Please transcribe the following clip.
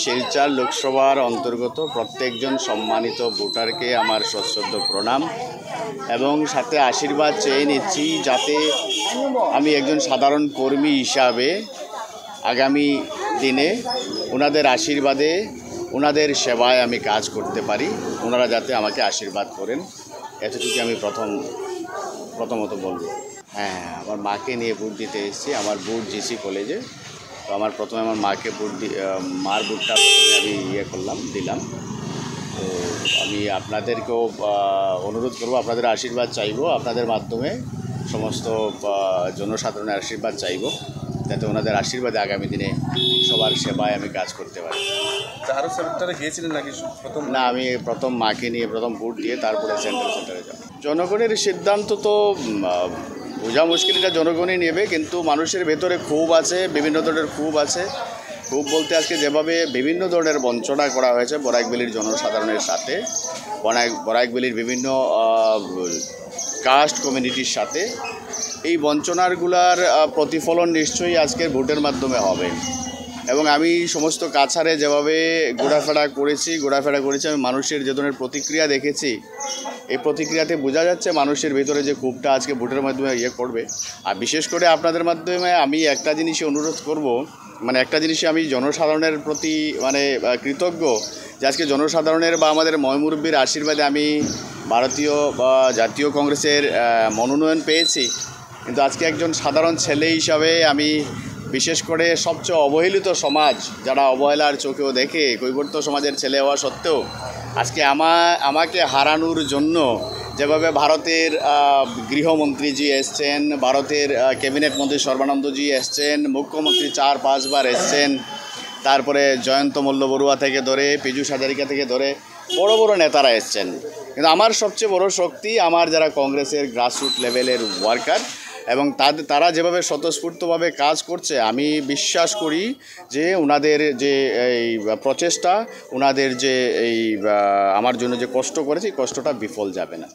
শিলচর লোকসভার অন্তর্গত প্রত্যেকজন সম্মানিত ভোটারকে আমার সশ্রদ্ধ প্রণাম এবং সাথে আশীর্বাদ চেয়ে নিচ্ছি যাতে আমি একজন সাধারণ কর্মী হিসাবে আগামী দিনে ওনাদের আশীর্বাদে ওনাদের সেবায় আমি কাজ করতে পারি। ওনারা যাতে আমাকে আশীর্বাদ করেন, এতটুকু আমি প্রথমত বলবো। হ্যাঁ, আমার মাকে নিয়ে ভোট দিতে এসেছি। আমার ভোট জিসি কলেজে। তো প্রথমে আমার মাকে মার ভোটটা প্রথমে আমি দিলাম। তো আমি আপনাদেরকেও অনুরোধ করব, আপনাদের আশীর্বাদ চাইবো, আপনাদের মাধ্যমে সমস্ত জনসাধারণের আশীর্বাদ চাইবো যাতে ওনাদের আশীর্বাদে আগামী দিনে সবার সেবায় আমি কাজ করতে পারি। আরও সেন্টারে গিয়েছিলেন নাকি? না, আমি প্রথম মাকে নিয়ে ভোট দিয়ে তারপরে সেন্টারে যাব। জনগণের সিদ্ধান্ত তো বোঝা মুশকিল, এটা জনগণই নেবে, কিন্তু মানুষের ভেতরে ক্ষোভ আছে, বিভিন্ন ধরনের ক্ষোভ আছে। ক্ষোভ বলতে আজকে যেভাবে বিভিন্ন ধরনের বঞ্চনা করা হয়েছে বরাকভ্যালির জনসাধারণের সাথে, বরাকভ্যালির বিভিন্ন কাস্ট কমিউনিটির সাথে, এই বঞ্চনারগুলার প্রতিফলন নিশ্চয়ই আজকের ভোটের মাধ্যমে হবে। এবং আমি সমস্ত কাছাড়ে যেভাবে ঘোরাফেরা করেছি, আমি মানুষের যে ধরনের প্রতিক্রিয়া দেখেছি, এই প্রতিক্রিয়াতে বোঝা যাচ্ছে মানুষের ভেতরে যে ক্ষোভটা আজকে ভোটের মাধ্যমে করবে। আর বিশেষ করে আপনাদের মাধ্যমে আমি একটা জিনিসই অনুরোধ করব, একটা জিনিসই আমি জনসাধারণের প্রতি কৃতজ্ঞ যে আজকে জনসাধারণের বা আমাদের ময়মুরব্বীর আশীর্বাদে আমি ভারতীয় বা জাতীয় কংগ্রেসের মনোনয়ন পেয়েছি। কিন্তু আজকে একজন সাধারণ ছেলে হিসাবে আমি বিশেষ করে সবচেয়ে অবহেলিত সমাজ, যারা অবহেলার চোখেও দেখে, কৈবর্ত সমাজের ছেলে হওয়া সত্ত্বেও আজকে আমাকে হারানোর জন্য যেভাবে ভারতের গৃহমন্ত্রীজি এসছেন, ভারতের ক্যাবিনেট মন্ত্রী সর্বানন্দজি এসছেন, মুখ্যমন্ত্রী 4-5 বার এসছেন, তারপরে জয়ন্ত মল্ল বড়ুয়া থেকে ধরে পীযূষ হাজারিকা থেকে ধরে বড় বড় নেতারা এসছেন। কিন্তু আমার সবচেয়ে বড় শক্তি আমার যারা কংগ্রেসের গ্রাসরুট লেভেলের ওয়ার্কার, এবং তারা যেভাবে স্বতঃস্ফূর্তভাবে কাজ করছে, আমি বিশ্বাস করি যে ওনাদের যে এই প্রচেষ্টা, ওনাদের যে এই আমার জন্য যে কষ্ট করেছে, কষ্টটা বিফল যাবে না।